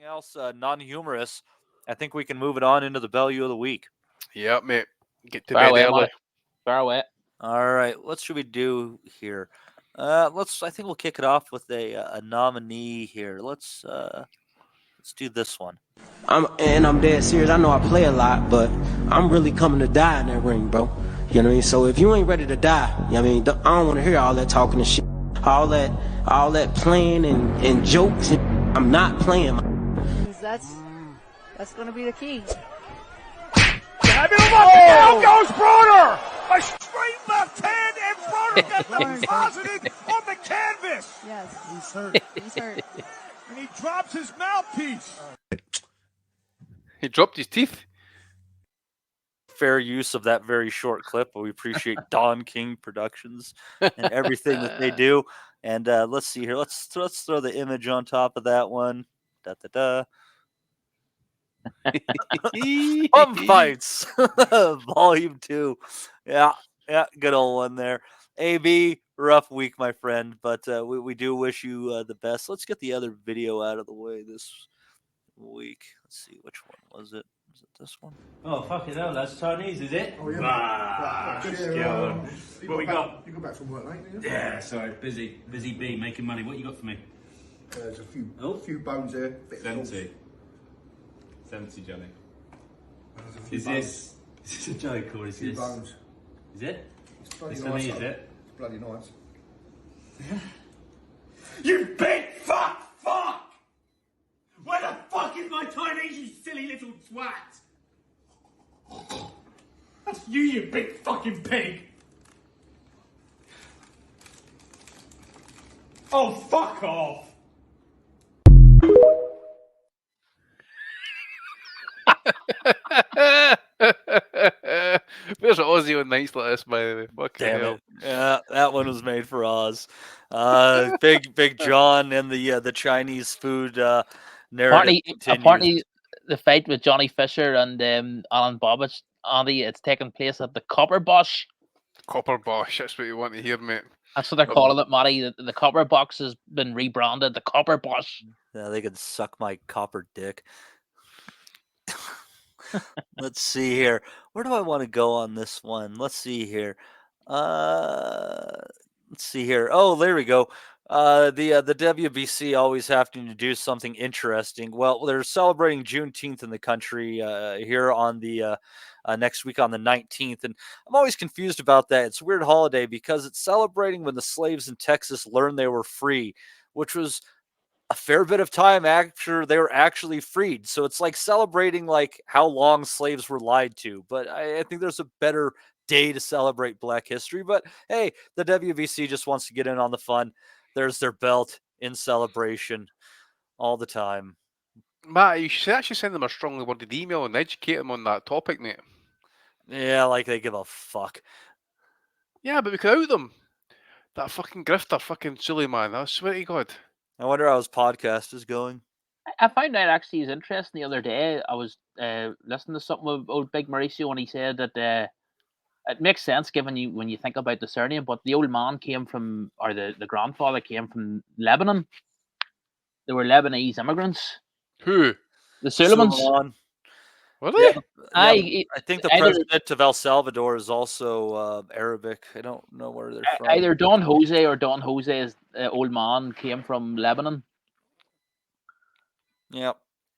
else non-humorous, I think we can move it on into the Bellew of the week. Yep, mate. Get to Far bed away, early. Mike. Far away. All right, what should we do here? I think we'll kick it off with a nominee here. Let's do this one. I'm dead serious. I know I play a lot, but I'm really coming to die in that ring, bro. You know what I mean? So if you ain't ready to die, you know what I mean, I don't want to hear all that talking and shit, all that playing and jokes. I'm not playing. That's gonna be the key. Down goes Broner! A straight left hand, and Broner got deposited on the canvas! Yes, He's hurt. he's hurt. And he drops his mouthpiece. He dropped his teeth. Fair use of that very short clip, but we appreciate Don King Productions and everything that they do. And let's see here. Let's throw the image on top of that one. Da da da. Bum Fights, Volume 2. Yeah, good old one there. AB, rough week, my friend, but we do wish you the best. Let's get the other video out of the way this week. Let's see, which one was it? Was it this one? Oh, fucking hell, that's Chinese, is it? Oh, yeah. What we got? You got back from work late, didn't you? Yeah, sorry, busy bee, making money. What you got for me? There's a few bones there. Bit of 70, Johnny. There's a few Is bones. this a joke or is Few this? bones. Is it? It's bloody It's nice. for me, is though. it? It's bloody nice. You big fuck! Where the fuck is my Chinese, you silly little twat? That's you big fucking pig! Oh, fuck off! There's Aussie on nights like this, by the way. Fucking Damn hell. it! Yeah, that one was made for Oz. Big John and the Chinese food narrative. Apparently, the fight with Johnny Fisher and Alan Bobic, Andy, it's taking place at the Copper Bosch. Copper Bosch, that's what you want to hear, mate. That's what they're calling it, Matty. The Copper Box has been rebranded. The Copper Bosch. Yeah, they could suck my copper dick. Let's see here. Where do I want to go on this one? Let's see here. Let's see here. Oh, there we go. The WBC always having to do something interesting. Well, they're celebrating Juneteenth in the country here on the next week on the 19th, and I'm always confused about that. It's a weird holiday because it's celebrating when the slaves in Texas learned they were free, which was a fair bit of time after they were actually freed. So it's like celebrating like how long slaves were lied to. But I think there's a better day to celebrate Black history. But hey, the WBC just wants to get in on the fun. There's their belt in celebration all the time. Matt, you should actually send them a strongly worded email and educate them on that topic, mate. Yeah, like they give a fuck. Yeah, but we could out them. That fucking grifter, fucking silly man. I swear to God. I wonder how his podcast is going. I found out actually is interesting the other day. I was listening to something with old Big Mauricio, and he said that it makes sense given you when you think about the surname, but the old man came from, or the grandfather came from Lebanon. They were Lebanese immigrants. Who? The Suleimans. Suleiman. Were they? Yeah, I think the either- president of El Salvador is also Arabic. I don't know where they're from. Either Don Jose or Don Jose's old man came from Lebanon. Yeah,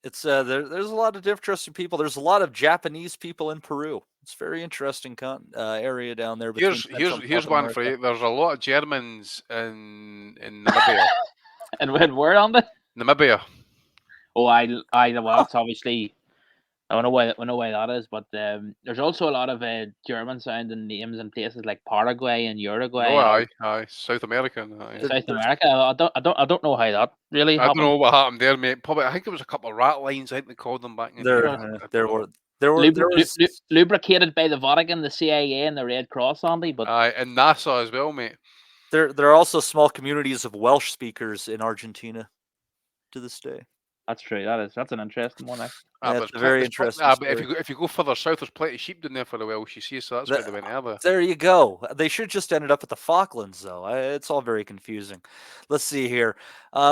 it's there's a lot of interesting people. There's a lot of Japanese people in Peru. It's a very interesting area down there. between Central and Here's South one for America. you. There's a lot of Germans in Namibia. And where on it? Namibia. Oh, well, that's obviously. I don't know why that is, but there's also a lot of German sounding names in places like Paraguay and Uruguay. Oh, aye, South American. Aye. South America. I don't know how that really I happened. don't know what happened there, mate. Probably, I think it was a couple of rat lines. I think they called them back in the There was lubricated by the Vatican, the CIA, and the Red Cross, Andy. But aye, and NASA as well, mate. there are also small communities of Welsh speakers in Argentina to this day. That's true. That's an interesting one. That's but a very interesting but story. if you go further south, there's plenty of sheep down there for the Welsh. You see, so that's why they went earlier. There you go. They should just ended up at the Falklands, though. It's all very confusing. Let's see here.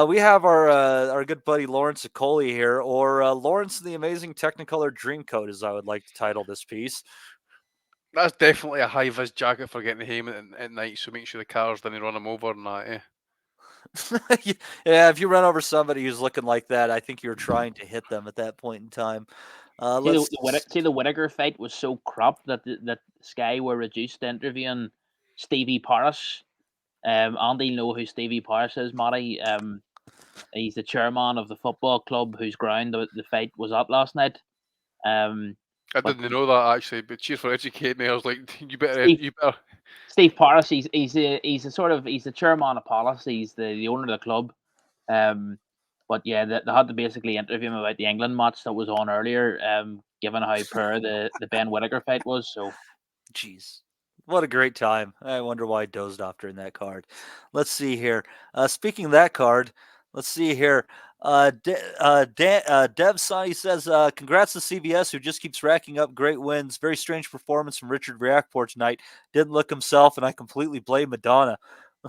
We have our good buddy Lawrence Acoli here, or Lawrence and the Amazing Technicolor Dreamcoat, as I would like to title this piece. That's definitely a high-vis jacket for getting home at night, so make sure the cars didn't run him over and that, Yeah, if you run over somebody who's looking like that, I think you're trying to hit them at that point in time. See, the Whittaker fight was so cropped that Sky were reduced to interviewing Stevie Parris. Andy, know who Stevie Parris is, Matty. He's the chairman of the football club whose ground the fight was at last night. I didn't know that actually, but cheers for educating me. I was like, you better. Steve Parris, he's the chairman of policy. He's the owner of the club. But yeah, they had to basically interview him about the England match that was on earlier, given how poor the Ben Whittaker fight was. So, jeez, what a great time. I wonder why I dozed off during that card. Let's see here. Speaking of that card, let's see here. Dev Sonny says, congrats to CBS, who just keeps racking up great wins. Very strange performance from Richard Reactport tonight. Didn't look himself, and I completely blame Madonna.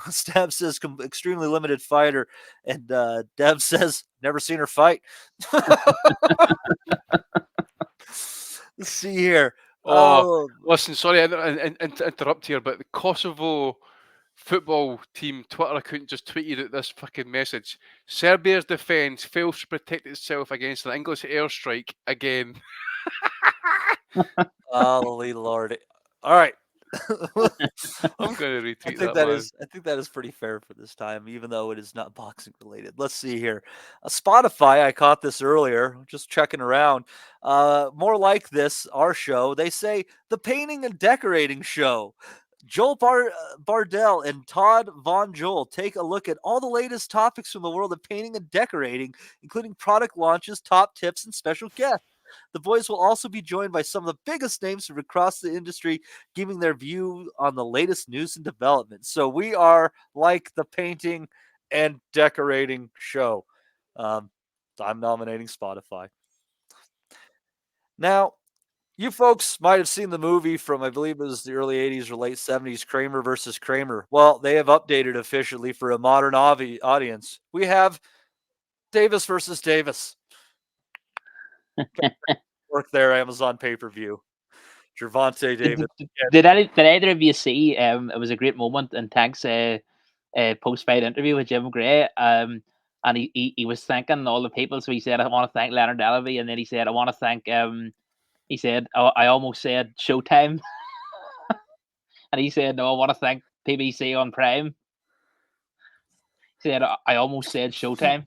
Stab says, extremely limited fighter. And Dev says, never seen her fight. Let's see here. Listen, sorry to interrupt here, but the Kosovo football team Twitter account just tweeted out this fucking message. Serbia's defence fails to protect itself against an English airstrike again. Holy Lord. All right. I'm going to retweet I think that is pretty fair for this time, even though it is not boxing related. Let's see here. Spotify, I caught this earlier, just checking around. More like this, our show. They say the painting and decorating show. Joel Bardell and Todd Von Joel take a look at all the latest topics from the world of painting and decorating, including product launches, top tips, and special guests. The boys will also be joined by some of the biggest names from across the industry, giving their view on the latest news and developments. So we are like the painting and decorating show. I'm nominating Spotify. Now, you folks might have seen the movie from, I believe it was the early 80s or late 70s, Kramer versus Kramer. Well, they have updated officially for a modern audience. We have Davis versus Davis. Work there, Amazon pay-per-view. Gervonta Davis. Did either of you see? It was a great moment in Tank's post-fight interview with Jim Gray. And he was thanking all the people. So he said, "I want to thank Leonard Ellaby," and then he said, "I want to thank." He said, "Oh, I almost said Showtime," and he said, "No, I want to thank PBC on Prime." He said, "I almost said Showtime."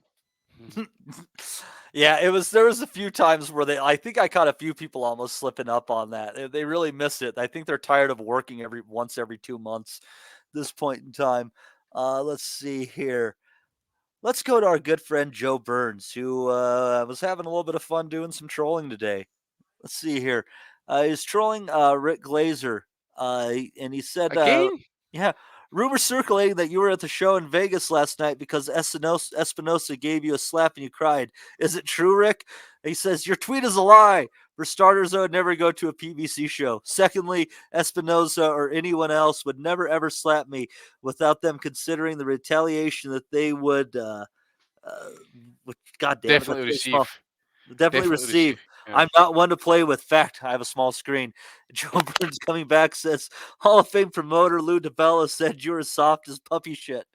Yeah, there was a few times where I think I caught a few people almost slipping up on that. They really miss it. I think they're tired of working once every 2 months at this point in time. Let's see here. Let's go to our good friend Joe Burns, who was having a little bit of fun doing some trolling today. Let's see here. He's trolling Rick Glazer, and he said, again? Yeah, rumors circulating that you were at the show in Vegas last night because Espinosa gave you a slap and you cried. Is it true, Rick? He says, your tweet is a lie. For starters, I would never go to a PBC show. Secondly, Espinosa or anyone else would never, ever slap me without them considering the retaliation that they would, God damn it, definitely receive. Definitely receive. Yeah. I'm not one to play with. Fact, I have a small screen. Joe Burns coming back says, Hall of Fame promoter Lou DiBella said you're as soft as puppy shit.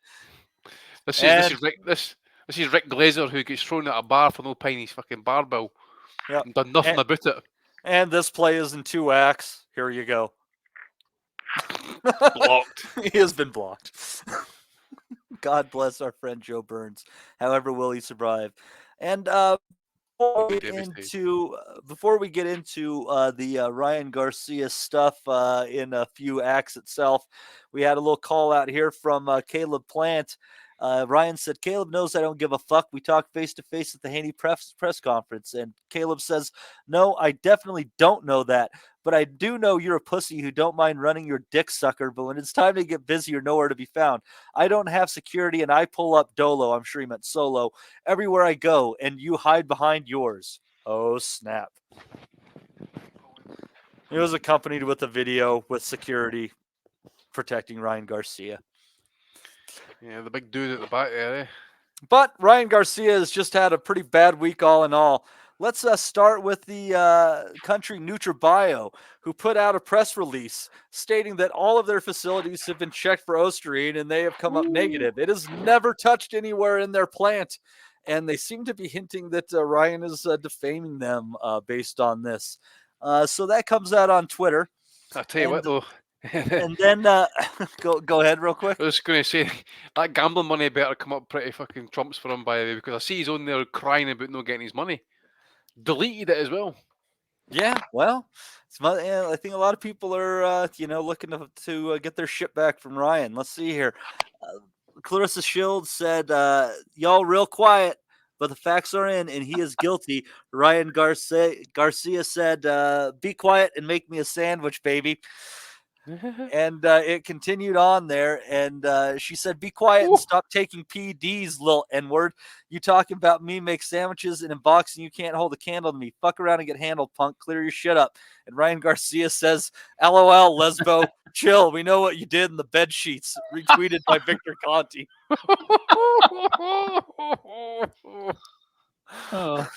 This is Rick Glazer, who gets thrown at a bar for no paying his fucking bar bill. Yep. And done nothing about it. And this play is in 2 acts. Here you go. Blocked. He has been blocked. God bless our friend Joe Burns. However, will he survive? And before we get into the Ryan Garcia stuff in a few acts itself, we had a little call out here from Caleb Plant. Ryan said, Caleb knows I don't give a fuck. We talked face-to-face at the Haney press conference. And Caleb says, no, I definitely don't know that. but I do know you're a pussy who don't mind running your dick sucker, but when it's time to get busy, you're nowhere to be found. I don't have security, and I pull up dolo, I'm sure he meant solo, everywhere I go, and you hide behind yours. Oh, snap. It was accompanied with a video with security protecting Ryan Garcia. Yeah, the big dude at the back there, eh? But Ryan Garcia has just had a pretty bad week all in all. Let's start with the country NutriBio, who put out a press release stating that all of their facilities have been checked for Osterine and they have come up negative. It has never touched anywhere in their plant. And they seem to be hinting that Ryan is defaming them based on this. So that comes out on Twitter. I'll tell you what, though. And then go ahead real quick. I was going to say, that gambling money better come up pretty fucking trumps for him, by the way, because I see he's on there crying about not getting his money. Deleted it as well. Yeah, well, I think a lot of people are, looking to get their shit back from Ryan. Let's see here. Clarissa Shields said, y'all real quiet, but the facts are in, and he is guilty. Ryan Garcia said, be quiet and make me a sandwich, baby. And it continued on there, and she said, be quiet and stop taking PDs, little N-word. You talking about me make sandwiches and in boxing, you can't hold a candle to me. Fuck around and get handled, punk. Clear your shit up. And Ryan Garcia says, LOL, lesbo, chill. We know what you did in the bed sheets. Retweeted by Victor Conti. Oh.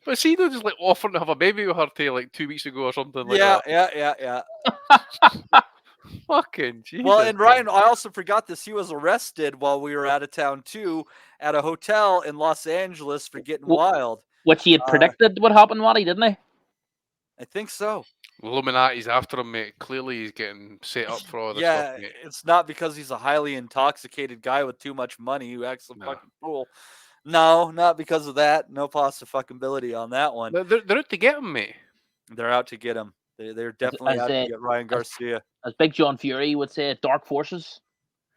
But see, they're just like offering to have a baby with her till like 2 weeks ago or something like Yeah. Fucking Jesus. Well, and Ryan, I also forgot this. He was arrested while we were out of town too, at a hotel in Los Angeles for getting wild. Which he had predicted would happen, Matty, didn't he? I think so. Illuminati's after him, mate. Clearly, he's getting set up for all this stuff, mate. It's not because he's a highly intoxicated guy with too much money who acts a fucking fool. No, not because of that. No possibility on that one. They're out to get him, mate. They're out to get him. They're definitely out to get Ryan Garcia. As Big John Fury would say, dark forces.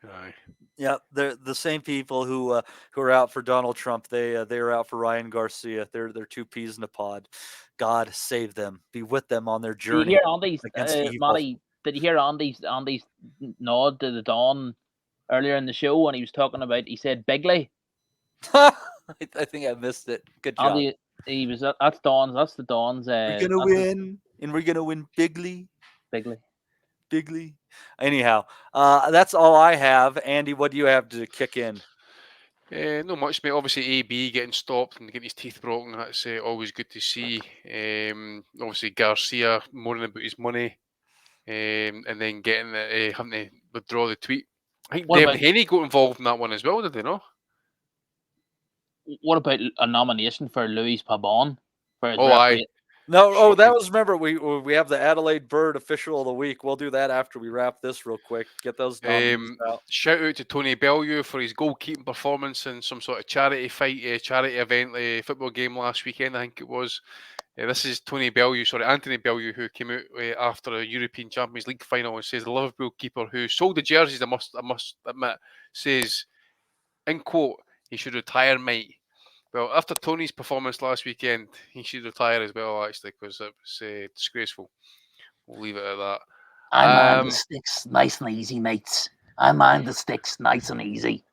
Aye. Yeah, they're the same people who are out for Donald Trump. They are out for Ryan Garcia. They're two peas in a pod. God save them. Be with them on their journey. Did you hear Andy's, Matty, did you hear Andy's nod to the Dawn earlier in the show when he was talking about, he said Bigley? I think I missed it. Good job. Andy, he was that's Dawn's. That's the Dawn's. We're gonna win, and we're gonna win bigly. Bigly. Anyhow, that's all I have. Andy, what do you have to kick in? Not much, mate. Obviously, AB getting stopped and getting his teeth broken. That's always good to see. Obviously, Garcia moaning about his money, and then getting having to withdraw the tweet. I think David Haney got involved in that one as well, did they not? What about a nomination for Louis Pabon? Aye. No, that was, remember, we have the Adelaide Bird Official of the Week. We'll do that after we wrap this real quick. Get those nominees out. Shout out to Tony Bellew for his goalkeeping performance in some sort of charity event, football game last weekend, I think it was. This is Anthony Bellew, who came out after a European Champions League final and says the Liverpool keeper who sold the jerseys, I must admit, says, in quote, he should retire, mate. Well, after Tony's performance last weekend, he should retire as well, actually, because it was disgraceful. We'll leave it at that. I mind the sticks nice and easy, mates. I mind the sticks nice and easy.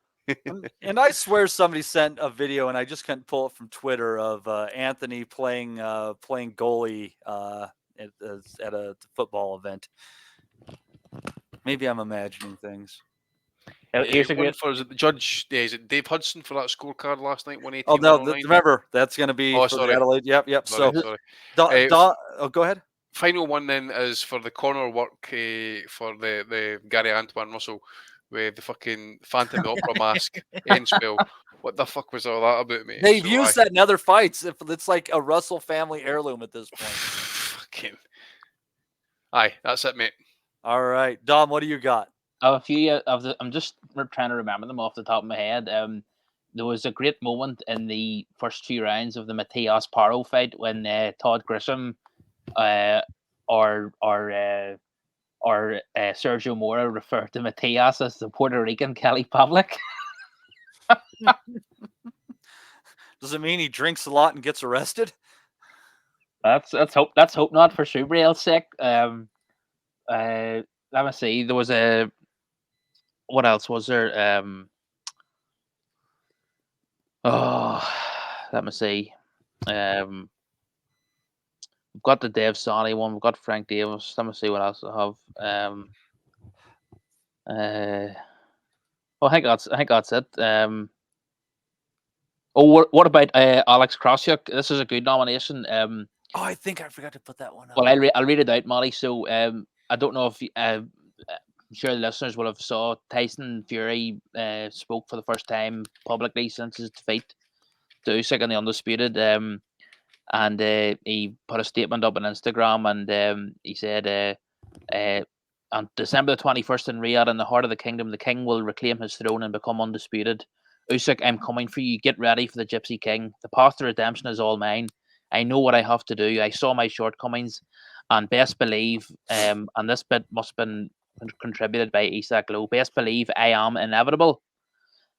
And I swear somebody sent a video, and I just couldn't pull it from Twitter, of Anthony playing goalie at a football event. Maybe I'm imagining things. Here's a great for the judge. Is it Dave Hudson for that scorecard last night? 180. Oh no! Remember, that's going to be for the Adelaide. Yep. Sorry. Go ahead. Final one then is for the corner work for the Gary Antoine Russell with the fucking Phantom Opera mask. Enspell. What the fuck was all that about, mate? They've used that in other fights. If it's like a Russell family heirloom at this point. Fucking. Aye, that's it, mate. All right, Dom, what do you got? I have a few I'm just trying to remember them off the top of my head. There was a great moment in the first few rounds of the Matias Paro fight when Todd Grisham or Sergio Mora referred to Matias as the Puerto Rican Kelly Pavlik. Does it mean he drinks a lot and gets arrested? Let's hope not for Subriel's sake. Let me see. There was a what else was there? Oh, let me see. We've got the Dave Sonny one. We've got Frank Davis. Let me see what else I have. I think that's it. What about Alex Krosiuk? This is a good nomination. Oh, I think I forgot to put that one up. Well, I'll read it out, Molly. So I don't know if I'm sure the listeners will have saw Tyson Fury spoke for the first time publicly since his defeat to Usyk in the Undisputed. And he put a statement up on Instagram, and he said, on December the 21st in Riyadh, in the heart of the kingdom, the king will reclaim his throne and become undisputed. Usyk, I'm coming for you. Get ready for the Gypsy King. The path to redemption is all mine. I know what I have to do. I saw my shortcomings, and best believe, and this bit must have been contributed by Isak Lowe. Best believe I am inevitable.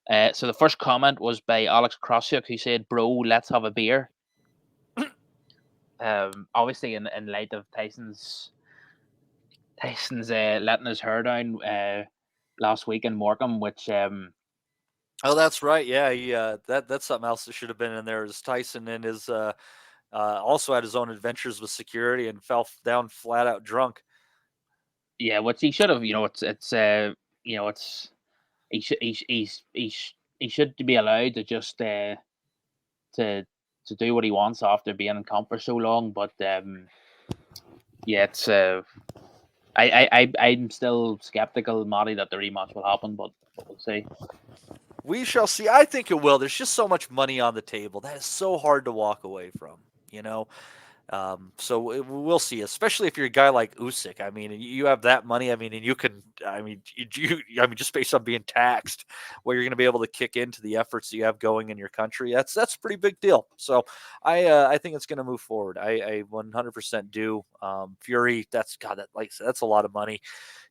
So the first comment was by Alex Krosiuk, who said, "Bro, let's have a beer." Obviously, in light of Tyson's letting his hair down last week in Morecambe, which Oh, that's right. Yeah, he, that's something else that should have been in there. Is Tyson and his also had his own adventures with security and fell down flat out drunk. yeah, what he should have, it's he should he should be allowed to just to do what he wants after being in camp for so long. But yeah, it's I'm still skeptical, Matty, that the rematch will happen, but we'll see. We shall see. I think it will. There's just so much money on the table that is so hard to walk away from. You know, so we'll see. Especially if you're a guy like Usyk. I mean, you have that money. I mean, and you can. I mean, I mean, just based on being taxed, where you're going to be able to kick into the efforts that you have going in your country. That's a pretty big deal. So I think it's going to move forward. I 100% do. Fury. That's God. That like I said, that's a lot of money.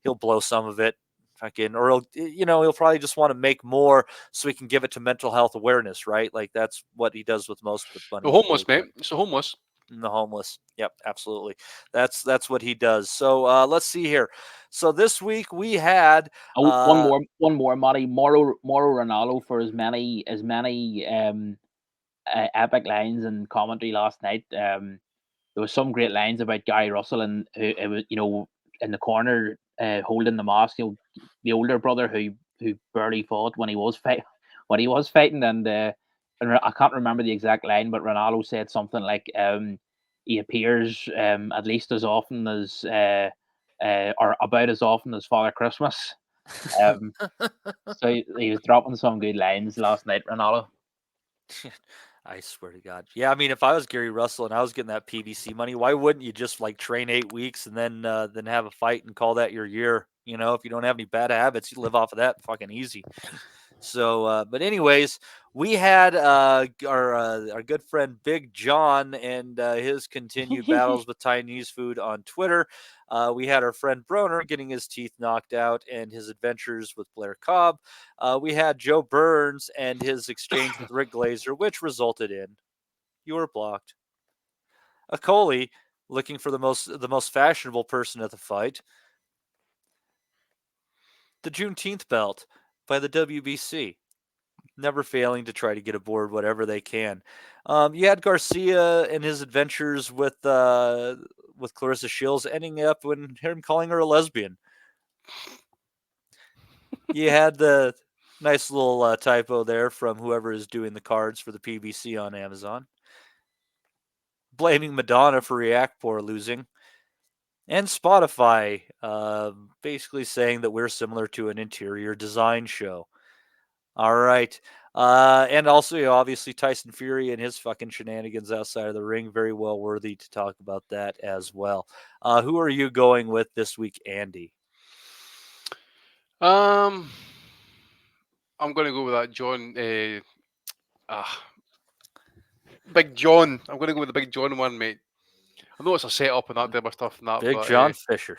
He'll blow some of it. Fucking, or he'll probably just want to make more so he can give it to mental health awareness, right? Like that's what he does with most of the money. The homeless, mate. It's the homeless. The homeless. Yep, absolutely. That's what he does. So let's see here. So this week we had one more, Matty. Moro Ronaldo for as many epic lines and commentary last night. There was some great lines about Gary Russell and who it was, in the corner holding the mask. The older brother who barely fought when he was fighting, and I can't remember the exact line, but Ronaldo said something like, he appears at least as often as or about as often as Father Christmas. So he was dropping some good lines last night, Ronaldo. I swear to God. Yeah, I mean, if I was Gary Russell and I was getting that PBC money, why wouldn't you just like train 8 weeks and then have a fight and call that your year? You know, if you don't have any bad habits, you live off of that fucking easy. So, but anyways, we had our good friend Big John and his continued battles with Chinese food on Twitter. We had our friend Broner getting his teeth knocked out and his adventures with Blair Cobb. We had Joe Burns and his exchange with Rick Glazer, which resulted in you were blocked. Akoli looking for the most fashionable person at the fight. The Juneteenth belt by the WBC. Never failing to try to get aboard whatever they can. You had Garcia and his adventures with Clarissa Shields ending up when him calling her a lesbian. You had the nice little typo there from whoever is doing the cards for the PBC on Amazon. Blaming Madonna for React Poor losing. And Spotify basically saying that we're similar to an interior design show. All right. And also, obviously, Tyson Fury and his fucking shenanigans outside of the ring. Very well worthy to talk about that as well. Who are you going with this week, Andy? I'm going to go with that John. Big John. I'm going to go with the Big John one, mate. I know it's a setup and that type of stuff and that. Big but, John Fisher.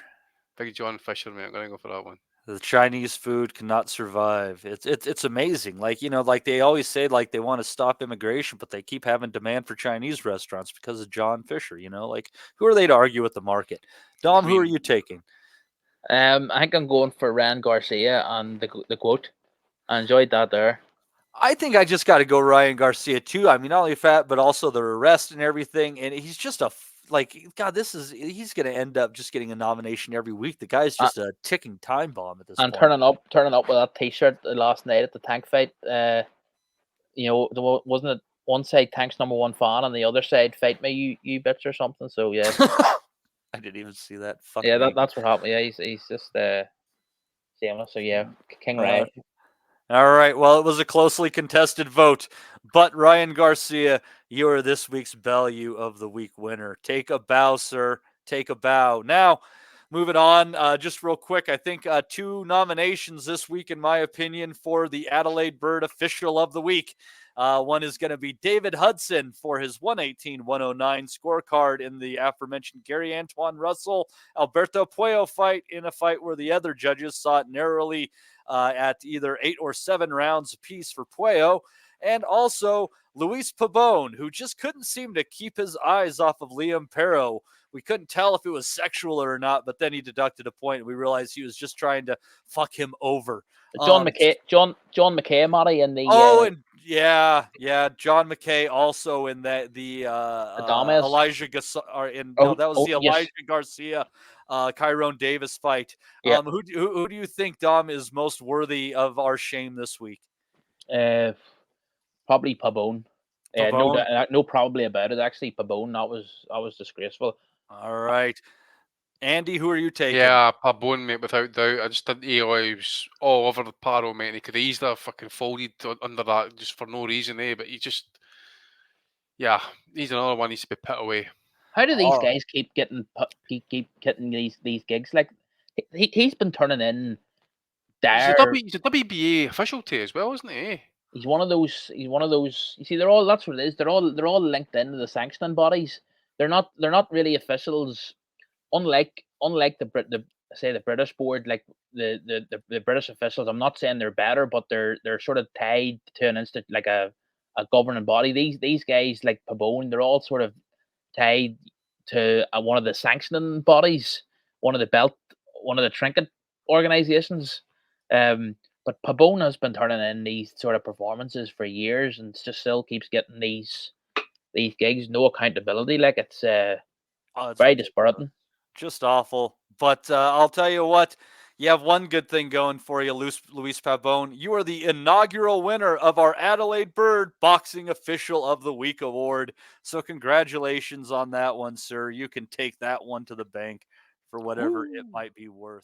Big John Fisher, mate. I'm going to go for that one. The Chinese food cannot survive. It's amazing. Like, like they always say, like they want to stop immigration, but they keep having demand for Chinese restaurants because of John Fisher. Like who are they to argue with the market? Dom, who are you taking? I think I'm going for Ryan Garcia and the quote. I enjoyed that there. I think I just got to go Ryan Garcia too. I mean, not only fat, but also the arrest and everything. And he's just God, he's going to end up just getting a nomination every week. The guy's just a ticking time bomb at this And point. turning up with that T-shirt last night at the tank fight. Wasn't it one side Tank's #1 fan and the other side fight me, you bitch or something? So yeah. I didn't even see that. That's what happened. Yeah, he's just shameless. So yeah, King Ryan. All right. Well, it was a closely contested vote, but Ryan Garcia, you are this week's Bellew of the Week winner. Take a bow, sir. Take a bow. Now, moving on, just real quick, I think 2 nominations this week, in my opinion, for the Adelaide Bird Official of the Week. One is going to be David Hudson for his 118-109 scorecard in the aforementioned Gary Antoine Russell Alberto Puello fight, in a fight where the other judges saw it narrowly at either 8 or 7 rounds apiece for Puello. And also Luis Pabon, who just couldn't seem to keep his eyes off of Liam Perro. We couldn't tell if it was sexual or not, but then he deducted a point, and we realized he was just trying to fuck him over. John McKay, Matty, in the and John McKay also in the Elijah Elijah Garcia, Kyrone Davis fight. Yeah. Who do you think, Dom, is most worthy of our shame this week? Probably Pabon. No, probably about it. Actually, Pabon, that was disgraceful. All right. Andy, who are you taking? Yeah, Pabon, mate, without doubt. I just didn't know he was all over the Paro, mate. He could easily have fucking folded under that just for no reason, but he just, he's another one needs to be put away. How do these guys keep getting these gigs? Like he's been turning in. He's a WBA official too as well, isn't he? He's one of those. You see, they're all. That's what it is. They're all linked into the sanctioning bodies. They're not really officials. Unlike the British board, like the British officials. I'm not saying they're better, but they're sort of tied to an like a governing body. These guys like Pabon, they're all sort of tied to one of the sanctioning bodies, one of the trinket organizations. But Pabon has been turning in these sort of performances for years, and just still keeps getting these gigs. No accountability. Like it's very dispiriting. Just awful. But I'll tell you what, you have one good thing going for you, Luis Pabon. You are the inaugural winner of our Adelaide Bird Boxing Official of the Week award. So congratulations on that one, sir. You can take that one to the bank for whatever it might be worth.